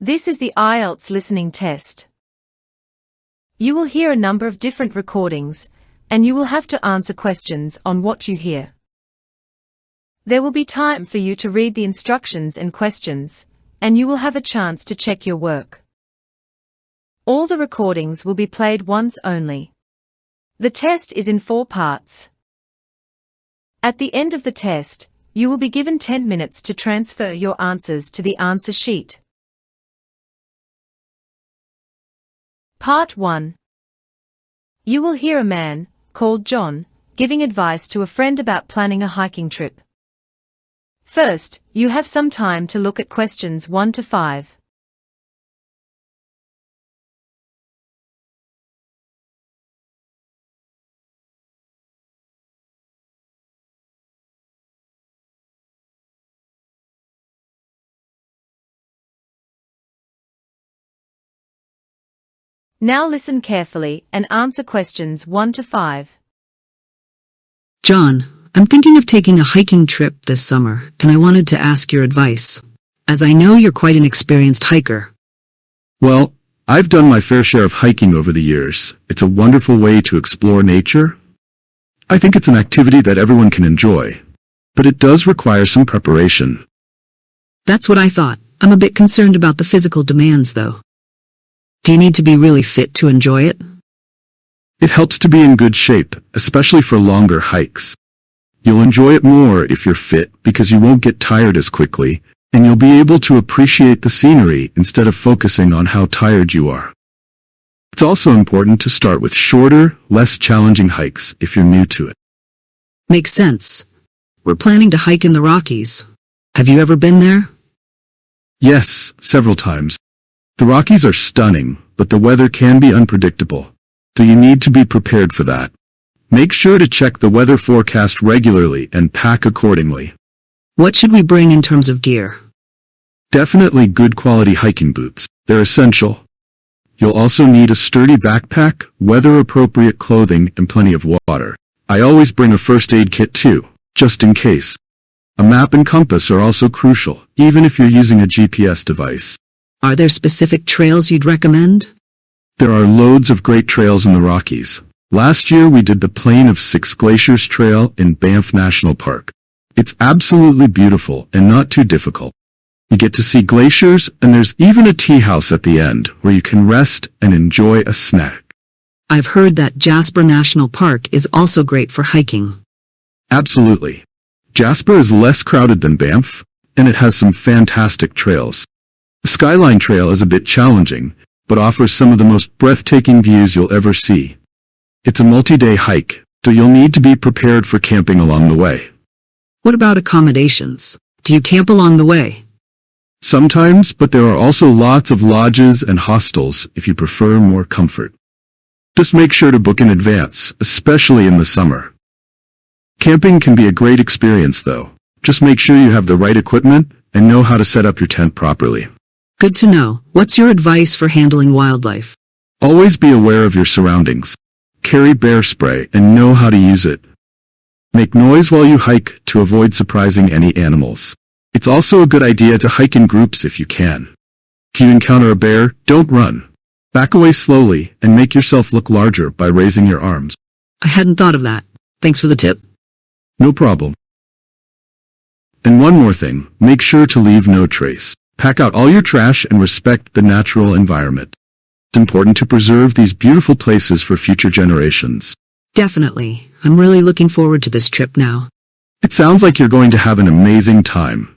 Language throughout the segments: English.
This is the IELTS listening test. You will hear a number of different recordings, and you will have to answer questions on what you hear. There will be time for you to read the instructions and questions, and you will have a chance to check your work. All the recordings will be played once only. The test is in 4 parts. At the end of the test, you will be given 10 minutes to transfer your answers to the answer sheet. Part 1. You will hear a man, called John, giving advice to a friend about planning a hiking trip. First, you have some time to look at questions 1 to 5. Now listen carefully and answer questions 1 to 5. John, I'm thinking of taking a hiking trip this summer, and I wanted to ask your advice, as I know you're quite an experienced hiker. Well, I've done my fair share of hiking over the years. It's a wonderful way to explore nature. I think it's an activity that everyone can enjoy, but it does require some preparation. That's what I thought. I'm a bit concerned about the physical demands, though. Do you need to be really fit to enjoy it? It helps to be in good shape, especially for longer hikes. You'll enjoy it more if you're fit because you won't get tired as quickly, and you'll be able to appreciate the scenery instead of focusing on how tired you are. It's also important to start with shorter, less challenging hikes if you're new to it. Makes sense. We're planning to hike in the Rockies. Have you ever been there? Yes, several times. The Rockies are stunning, but the weather can be unpredictable, so you need to be prepared for that. Make sure to check the weather forecast regularly and pack accordingly. What should we bring in terms of gear? Definitely good quality hiking boots. They're essential. You'll also need a sturdy backpack, weather-appropriate clothing, and plenty of water. I always bring a first aid kit too, just in case. A map and compass are also crucial, even if you're using a GPS device. Are there specific trails you'd recommend? There are loads of great trails in the Rockies. Last year we did the Plain of Six Glaciers Trail in Banff National Park. It's absolutely beautiful and not too difficult. You get to see glaciers, and there's even a tea house at the end where you can rest and enjoy a snack. I've heard that Jasper National Park is also great for hiking. Absolutely. Jasper is less crowded than Banff, and it has some fantastic trails. The Skyline Trail is a bit challenging, but offers some of the most breathtaking views you'll ever see. It's a multi-day hike, so you'll need to be prepared for camping along the way. What about accommodations? Do you camp along the way? Sometimes, but there are also lots of lodges and hostels if you prefer more comfort. Just make sure to book in advance, especially in the summer. Camping can be a great experience though. Just make sure you have the right equipment and know how to set up your tent properly. Good to know. What's your advice for handling wildlife? Always be aware of your surroundings. Carry bear spray and know how to use it. Make noise while you hike to avoid surprising any animals. It's also a good idea to hike in groups if you can. If you encounter a bear, don't run. Back away slowly and make yourself look larger by raising your arms. I hadn't thought of that. Thanks for the tip. No problem. And one more thing, make sure to leave no trace. Pack out all your trash and respect the natural environment. It's important to preserve these beautiful places for future generations. Definitely. I'm really looking forward to this trip now. It sounds like you're going to have an amazing time.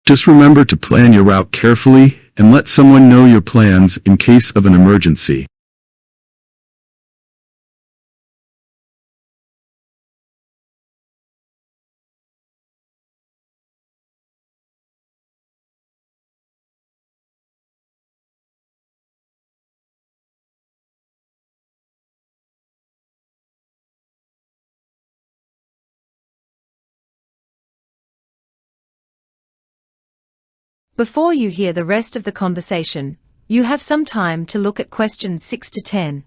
Just remember to plan your route carefully and let someone know your plans in case of an emergency. Before you hear the rest of the conversation, you have some time to look at questions 6 to 10.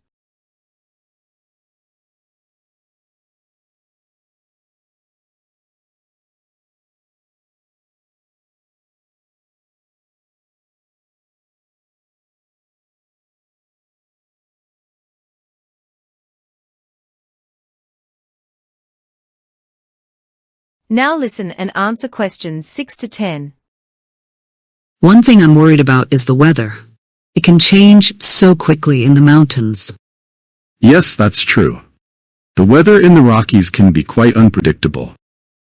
Now listen and answer questions 6 to 10. One thing I'm worried about is the weather. It can change so quickly in the mountains. Yes, that's true. The weather in the Rockies can be quite unpredictable.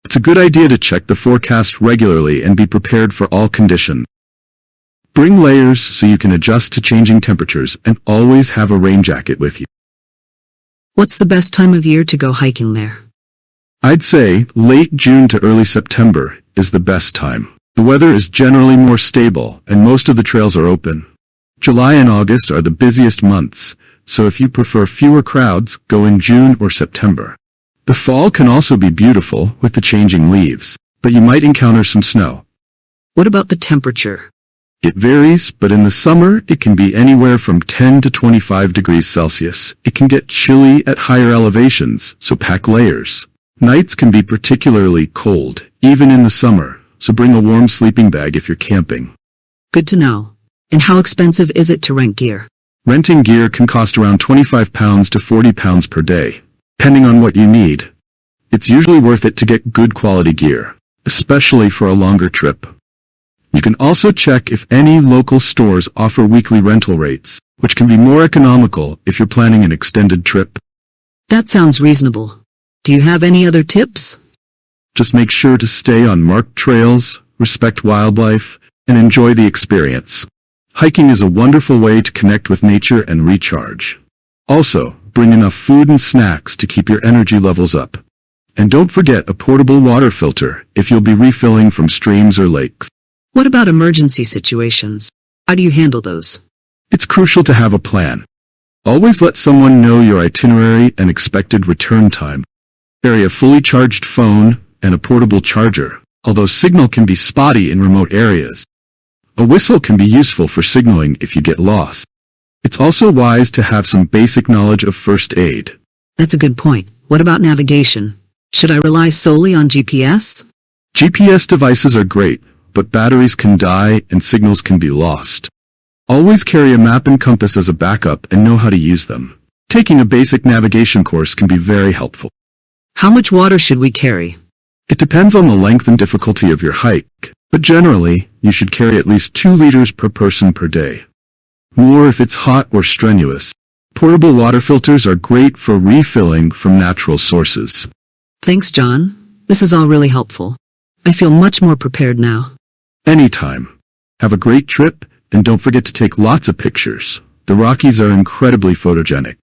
It's a good idea to check the forecast regularly and be prepared for all conditions. Bring layers so you can adjust to changing temperatures and always have a rain jacket with you. What's the best time of year to go hiking there? I'd say late June to early September is the best time. The weather is generally more stable and most of the trails are open. July and August are the busiest months, so if you prefer fewer crowds, go in June or September. The fall can also be beautiful with the changing leaves, but you might encounter some snow. What about the temperature? It varies, but in the summer it can be anywhere from 10 to 25 degrees Celsius. It can get chilly at higher elevations, so pack layers. Nights can be particularly cold, even in the summer, so bring a warm sleeping bag if you're camping. Good to know. And how expensive is it to rent gear? Renting gear can cost around £25 to £40 per day, depending on what you need. It's usually worth it to get good quality gear, especially for a longer trip. You can also check if any local stores offer weekly rental rates, which can be more economical if you're planning an extended trip. That sounds reasonable. Do you have any other tips? Just make sure to stay on marked trails, respect wildlife, and enjoy the experience. Hiking is a wonderful way to connect with nature and recharge. Also, bring enough food and snacks to keep your energy levels up. And don't forget a portable water filter if you'll be refilling from streams or lakes. What about emergency situations? How do you handle those? It's crucial to have a plan. Always let someone know your itinerary and expected return time. Carry a fully charged phone and a portable charger, although signal can be spotty in remote areas. A whistle can be useful for signaling if you get lost. It's also wise to have some basic knowledge of first aid. That's a good point. What about navigation? Should I rely solely on GPS? GPS devices are great, but batteries can die and signals can be lost. Always carry a map and compass as a backup and know how to use them. Taking a basic navigation course can be very helpful. How much water should we carry? It depends on the length and difficulty of your hike, but generally, you should carry at least 2 liters per person per day. More if it's hot or strenuous. Portable water filters are great for refilling from natural sources. Thanks, John. This is all really helpful. I feel much more prepared now. Anytime. Have a great trip, and don't forget to take lots of pictures. The Rockies are incredibly photogenic.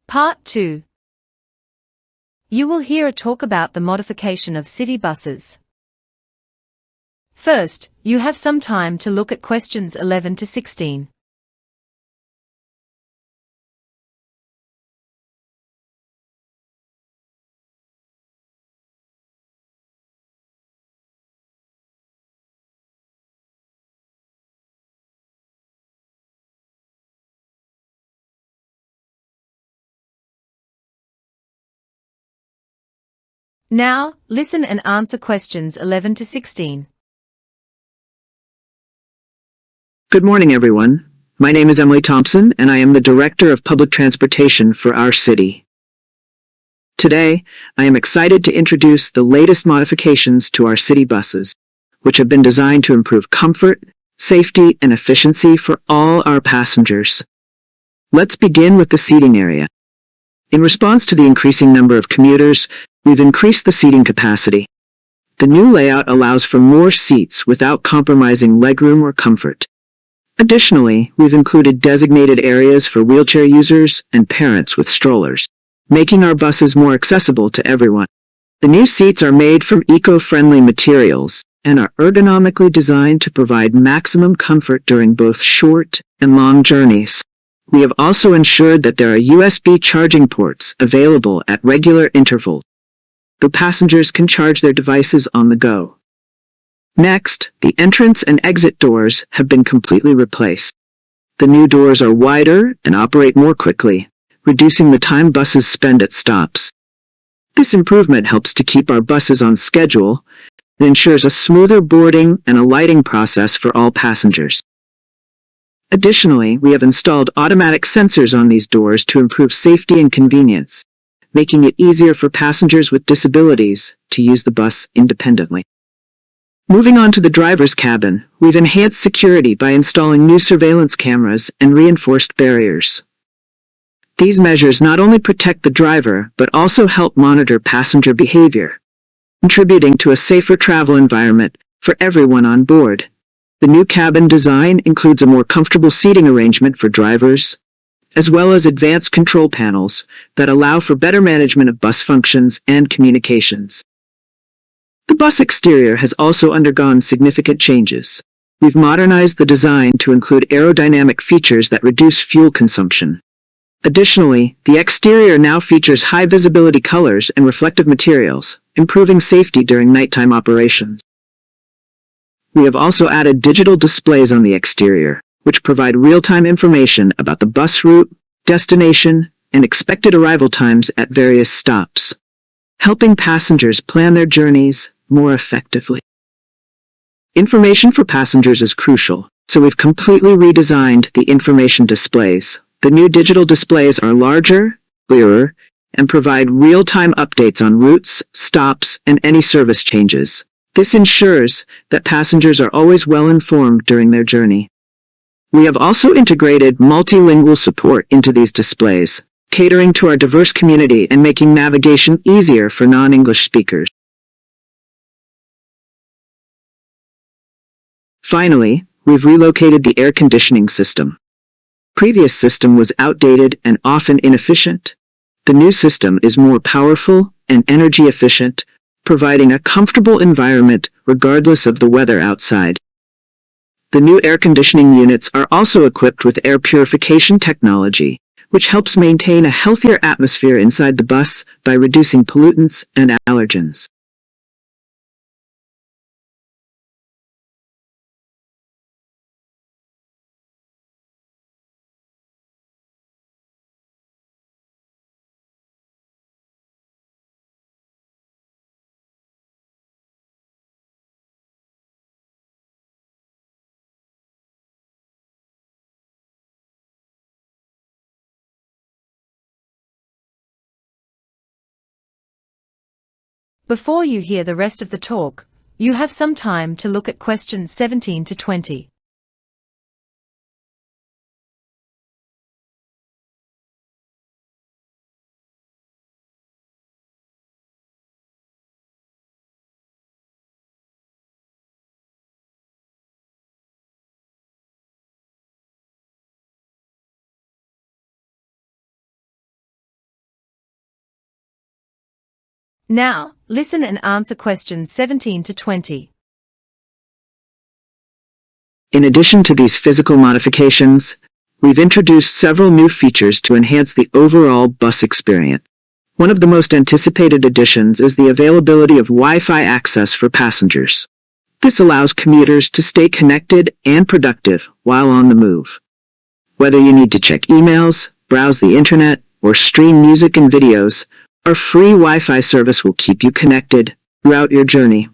Part 2. You will hear a talk about the modification of city buses. First, you have some time to look at questions 11 to 16. Now, listen and answer questions 11 to 16. Good morning, everyone. My name is Emily Thompson, and I am the Director of Public Transportation for our city. Today, I am excited to introduce the latest modifications to our city buses, which have been designed to improve comfort, safety, and efficiency for all our passengers. Let's begin with the seating area. In response to the increasing number of commuters, we've increased the seating capacity. The new layout allows for more seats without compromising legroom or comfort. Additionally, we've included designated areas for wheelchair users and parents with strollers, making our buses more accessible to everyone. The new seats are made from eco-friendly materials and are ergonomically designed to provide maximum comfort during both short and long journeys. We have also ensured that there are USB charging ports available at regular intervals, so passengers can charge their devices on the go. Next, the entrance and exit doors have been completely replaced. The new doors are wider and operate more quickly, reducing the time buses spend at stops. This improvement helps to keep our buses on schedule and ensures a smoother boarding and alighting process for all passengers. Additionally, we have installed automatic sensors on these doors to improve safety and convenience, making it easier for passengers with disabilities to use the bus independently. Moving on to the driver's cabin, we've enhanced security by installing new surveillance cameras and reinforced barriers. These measures not only protect the driver, but also help monitor passenger behavior, contributing to a safer travel environment for everyone on board. The new cabin design includes a more comfortable seating arrangement for drivers, as well as advanced control panels that allow for better management of bus functions and communications. The bus exterior has also undergone significant changes. We've modernized the design to include aerodynamic features that reduce fuel consumption. Additionally, the exterior now features high visibility colors and reflective materials, improving safety during nighttime operations. We have also added digital displays on the exterior, which provide real-time information about the bus route, destination, and expected arrival times at various stops, helping passengers plan their journeys more effectively. Information for passengers is crucial, so we've completely redesigned the information displays. The new digital displays are larger, clearer, and provide real-time updates on routes, stops, and any service changes. This ensures that passengers are always well informed during their journey. We have also integrated multilingual support into these displays, catering to our diverse community and making navigation easier for non-English speakers. Finally, we've relocated the air conditioning system. The previous system was outdated and often inefficient. The new system is more powerful and energy efficient, providing a comfortable environment regardless of the weather outside. The new air conditioning units are also equipped with air purification technology, which helps maintain a healthier atmosphere inside the bus by reducing pollutants and allergens. Before you hear the rest of the talk, you have some time to look at questions 17 to 20. Now, listen and answer questions 17 to 20. In addition to these physical modifications, we've introduced several new features to enhance the overall bus experience. One of the most anticipated additions is the availability of Wi-Fi access for passengers. This allows commuters to stay connected and productive while on the move. Whether you need to check emails, browse the internet, or stream music and videos, our free Wi-Fi service will keep you connected throughout your journey.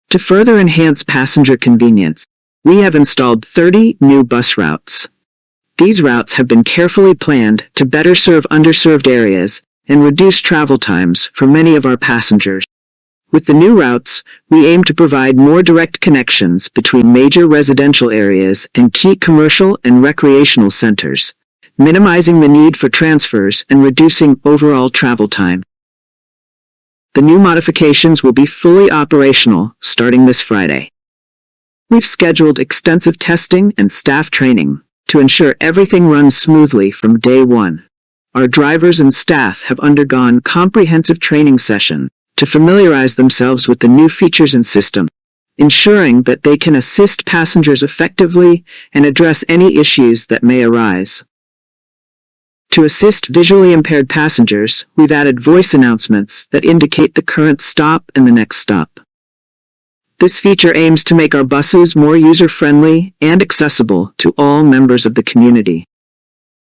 To further enhance passenger convenience, we have installed 30 new bus routes. These routes have been carefully planned to better serve underserved areas and reduce travel times for many of our passengers. With the new routes, we aim to provide more direct connections between major residential areas and key commercial and recreational centers, minimizing the need for transfers and reducing overall travel time. The new modifications will be fully operational starting this Friday. We've scheduled extensive testing and staff training to ensure everything runs smoothly from day one. Our drivers and staff have undergone comprehensive training sessions to familiarize themselves with the new features and system, ensuring that they can assist passengers effectively and address any issues that may arise. To assist visually impaired passengers, we've added voice announcements that indicate the current stop and the next stop. This feature aims to make our buses more user-friendly and accessible to all members of the community.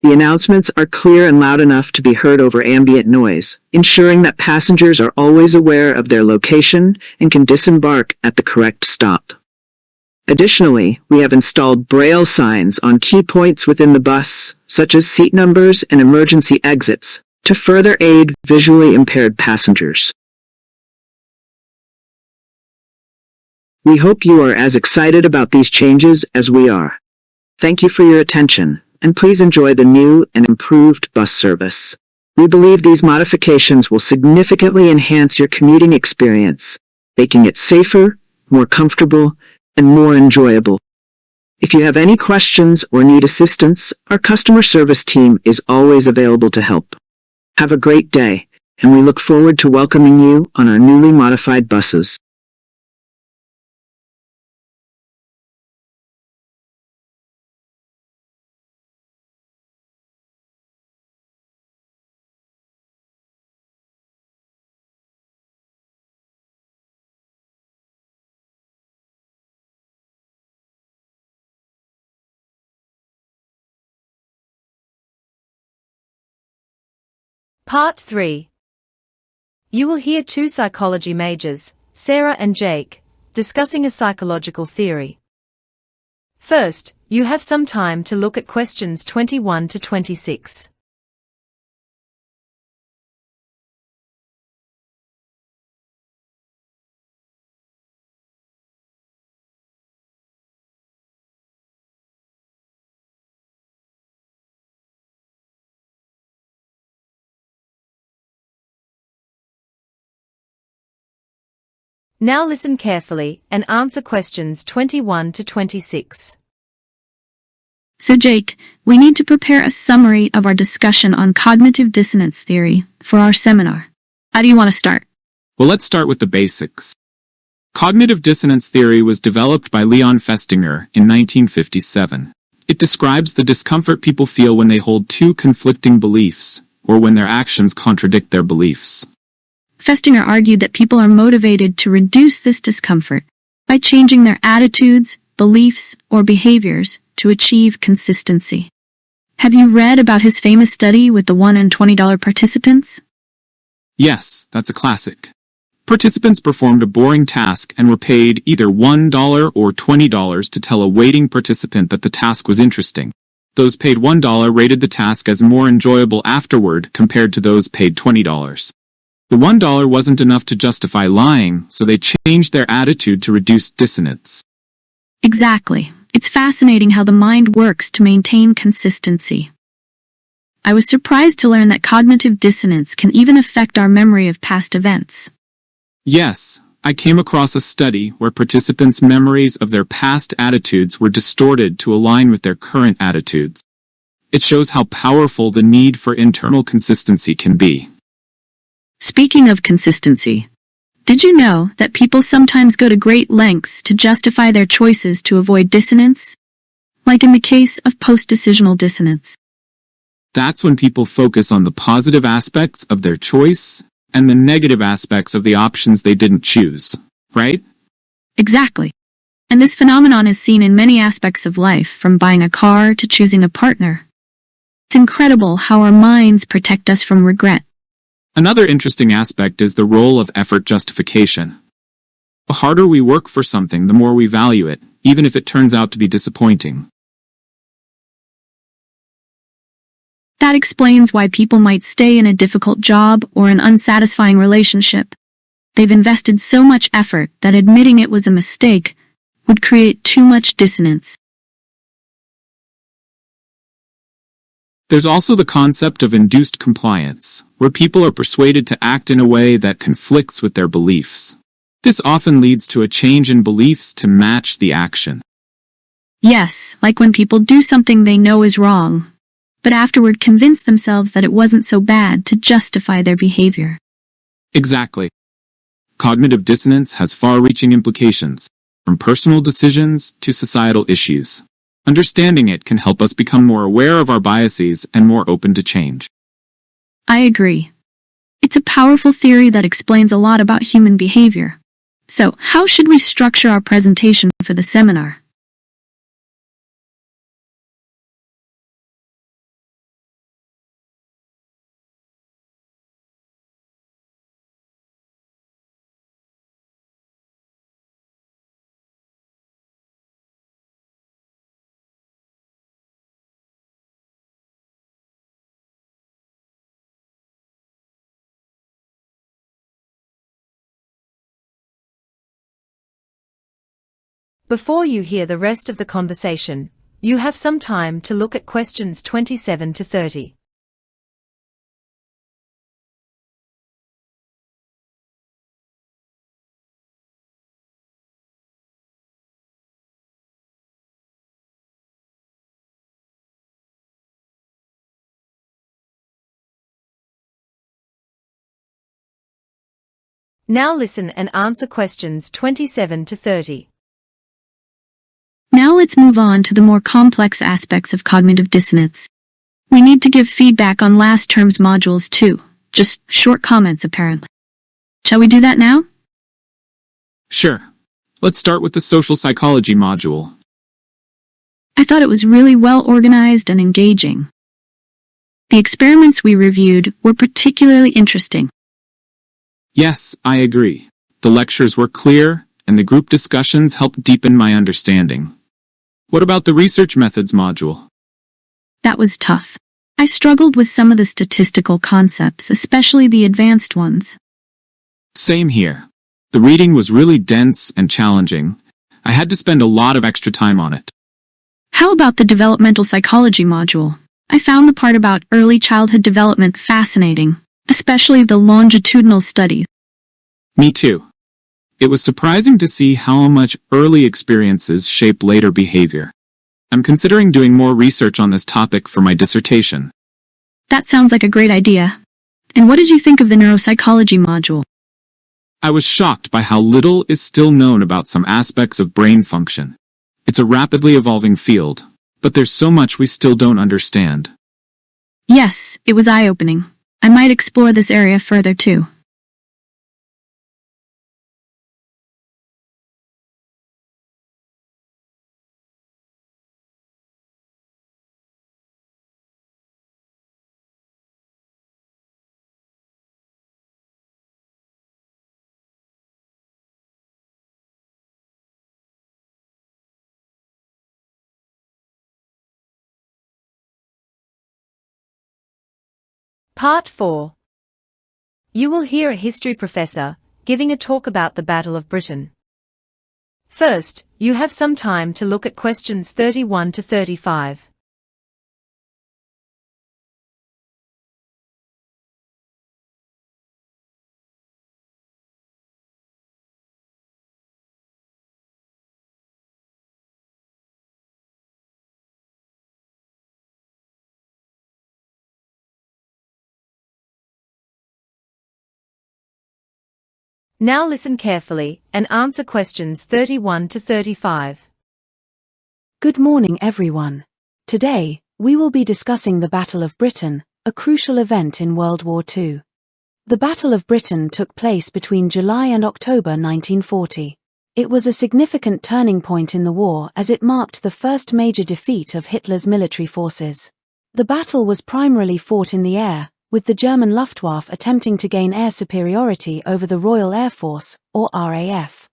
The announcements are clear and loud enough to be heard over ambient noise, ensuring that passengers are always aware of their location and can disembark at the correct stop. Additionally, we have installed braille signs on key points within the bus, such as seat numbers and emergency exits, to further aid visually impaired passengers. We hope you are as excited about these changes as we are. Thank you for your attention, and please enjoy the new and improved bus service. We believe these modifications will significantly enhance your commuting experience, making it safer, more comfortable, and more enjoyable. If you have any questions or need assistance, our customer service team is always available to help. Have a great day, and we look forward to welcoming you on our newly modified buses. Part 3. You will hear two psychology majors, Sarah and Jake, discussing a psychological theory. First, you have some time to look at questions 21 to 26. Now listen carefully and answer questions 21 to 26. So Jake, we need to prepare a summary of our discussion on cognitive dissonance theory for our seminar. How do you want to start? Well, let's start with the basics. Cognitive dissonance theory was developed by Leon Festinger in 1957. It describes the discomfort people feel when they hold two conflicting beliefs, or when their actions contradict their beliefs. Festinger argued that people are motivated to reduce this discomfort by changing their attitudes, beliefs, or behaviors to achieve consistency. Have you read about his famous study with the $1 and $20 participants? Yes, that's a classic. Participants performed a boring task and were paid either $1 or $20 to tell a waiting participant that the task was interesting. Those paid $1 rated the task as more enjoyable afterward compared to those paid $20. The $1 wasn't enough to justify lying, so they changed their attitude to reduce dissonance. Exactly. It's fascinating how the mind works to maintain consistency. I was surprised to learn that cognitive dissonance can even affect our memory of past events. Yes, I came across a study where participants' memories of their past attitudes were distorted to align with their current attitudes. It shows how powerful the need for internal consistency can be. Speaking of consistency, did you know that people sometimes go to great lengths to justify their choices to avoid dissonance? Like in the case of post-decisional dissonance. That's when people focus on the positive aspects of their choice and the negative aspects of the options they didn't choose, right? Exactly. And this phenomenon is seen in many aspects of life, from buying a car to choosing a partner. It's incredible how our minds protect us from regret. Another interesting aspect is the role of effort justification. The harder we work for something, the more we value it, even if it turns out to be disappointing. That explains why people might stay in a difficult job or an unsatisfying relationship. They've invested so much effort that admitting it was a mistake would create too much dissonance. There's also the concept of induced compliance, where people are persuaded to act in a way that conflicts with their beliefs. This often leads to a change in beliefs to match the action. Yes, like when people do something they know is wrong, but afterward convince themselves that it wasn't so bad to justify their behavior. Exactly. Cognitive dissonance has far-reaching implications, from personal decisions to societal issues. Understanding it can help us become more aware of our biases and more open to change. I agree. It's a powerful theory that explains a lot about human behavior. So, how should we structure our presentation for the seminar? Before you hear the rest of the conversation, you have some time to look at questions 27 to 30. Now listen and answer questions 27 to 30. Now let's move on to the more complex aspects of cognitive dissonance. We need to give feedback on last term's modules too. Just short comments apparently. Shall we do that now? Sure. Let's start with the social psychology module. I thought it was really well organized and engaging. The experiments we reviewed were particularly interesting. Yes, I agree. The lectures were clear, and the group discussions helped deepen my understanding. What about the research methods module? That was tough. I struggled with some of the statistical concepts, especially the advanced ones. Same here. The reading was really dense and challenging. I had to spend a lot of extra time on it. How about the developmental psychology module? I found the part about early childhood development fascinating, especially the longitudinal studies. Me too. It was surprising to see how much early experiences shape later behavior. I'm considering doing more research on this topic for my dissertation. That sounds like a great idea. And what did you think of the neuropsychology module? I was shocked by how little is still known about some aspects of brain function. It's a rapidly evolving field, but there's so much we still don't understand. Yes, it was eye-opening. I might explore this area further too. Part 4. You will hear a history professor giving a talk about the Battle of Britain. First, you have some time to look at questions 31 to 35. Now listen carefully and answer questions 31 to 35. Good morning, everyone. Today, we will be discussing the Battle of Britain, a crucial event in World War II. The Battle of Britain took place between July and October 1940. It was a significant turning point in the war as it marked the first major defeat of Hitler's military forces. The battle was primarily fought in the air, with the German Luftwaffe attempting to gain air superiority over the Royal Air Force, or RAF.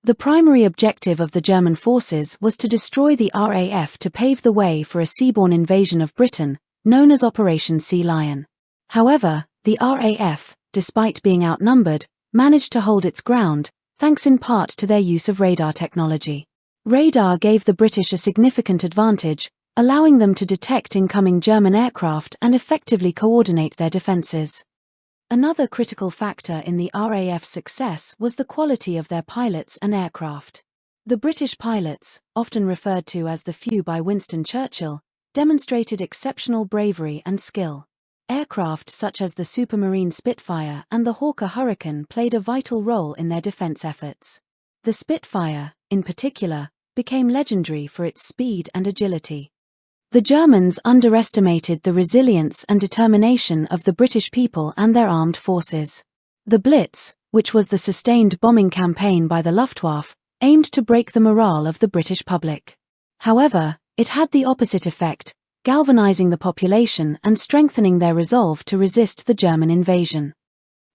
The primary objective of the German forces was to destroy the RAF to pave the way for a seaborne invasion of Britain, known as Operation Sea Lion. However, the RAF, despite being outnumbered, managed to hold its ground, thanks in part to their use of radar technology. Radar gave the British a significant advantage, allowing them to detect incoming German aircraft and effectively coordinate their defenses. Another critical factor in the RAF's success was the quality of their pilots and aircraft. The British pilots, often referred to as the Few by Winston Churchill, demonstrated exceptional bravery and skill. Aircraft such as the Supermarine Spitfire and the Hawker Hurricane played a vital role in their defense efforts. The Spitfire, in particular, became legendary for its speed and agility. The Germans underestimated the resilience and determination of the British people and their armed forces. The Blitz, which was the sustained bombing campaign by the Luftwaffe, aimed to break the morale of the British public. However, it had the opposite effect, galvanizing the population and strengthening their resolve to resist the German invasion.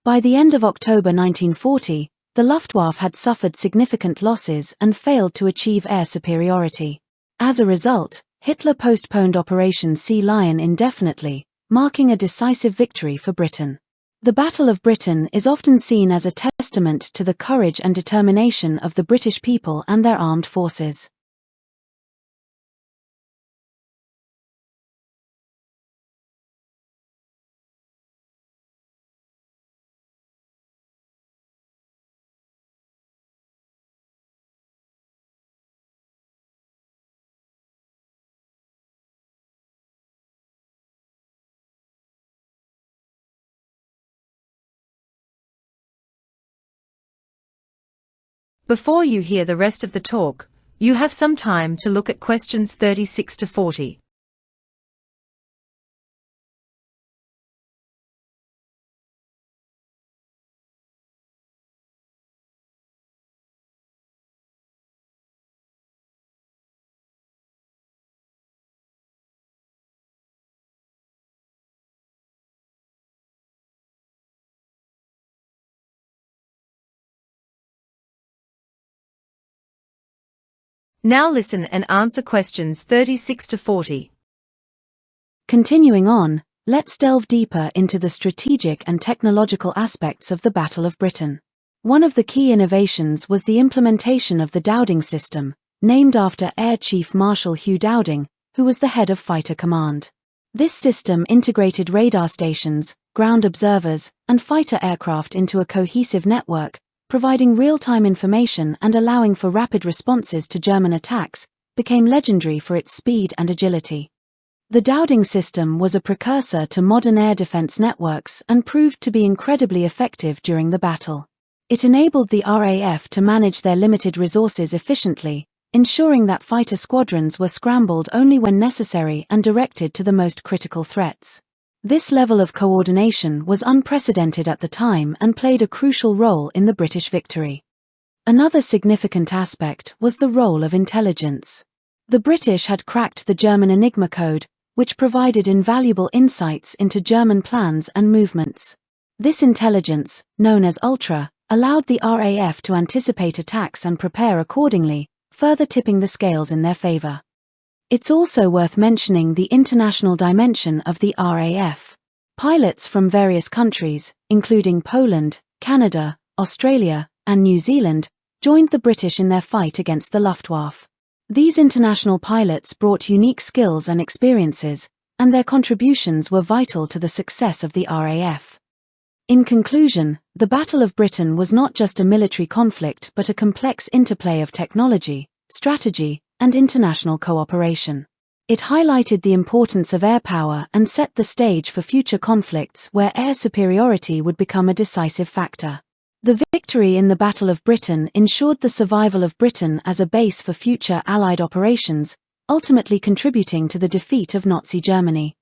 By the end of October 1940, the Luftwaffe had suffered significant losses and failed to achieve air superiority. As a result, Hitler postponed Operation Sea Lion indefinitely, marking a decisive victory for Britain. The Battle of Britain is often seen as a testament to the courage and determination of the British people and their armed forces. Before you hear the rest of the talk, you have some time to look at questions 36 to 40. Now listen and answer questions 36 to 40. Continuing on, let's delve deeper into the strategic and technological aspects of the Battle of Britain. One of the key innovations was the implementation of the Dowding system, named after Air Chief Marshal Hugh Dowding, who was the head of Fighter Command. This system integrated radar stations, ground observers, and fighter aircraft into a cohesive network, providing real-time information and allowing for rapid responses to German attacks, became legendary for its speed and agility. The Dowding system was a precursor to modern air defense networks and proved to be incredibly effective during the battle. It enabled the RAF to manage their limited resources efficiently, ensuring that fighter squadrons were scrambled only when necessary and directed to the most critical threats. This level of coordination was unprecedented at the time and played a crucial role in the British victory. Another significant aspect was the role of intelligence. The British had cracked the German Enigma code, which provided invaluable insights into German plans and movements. This intelligence, known as Ultra, allowed the RAF to anticipate attacks and prepare accordingly, further tipping the scales in their favor. It's also worth mentioning the international dimension of the RAF. Pilots from various countries, including Poland, Canada, Australia, and New Zealand, joined the British in their fight against the Luftwaffe. These international pilots brought unique skills and experiences, and their contributions were vital to the success of the RAF. In conclusion, the Battle of Britain was not just a military conflict but a complex interplay of technology, strategy, and international cooperation. It highlighted the importance of air power and set the stage for future conflicts where air superiority would become a decisive factor. The victory in the Battle of Britain ensured the survival of Britain as a base for future Allied operations, ultimately contributing to the defeat of Nazi Germany.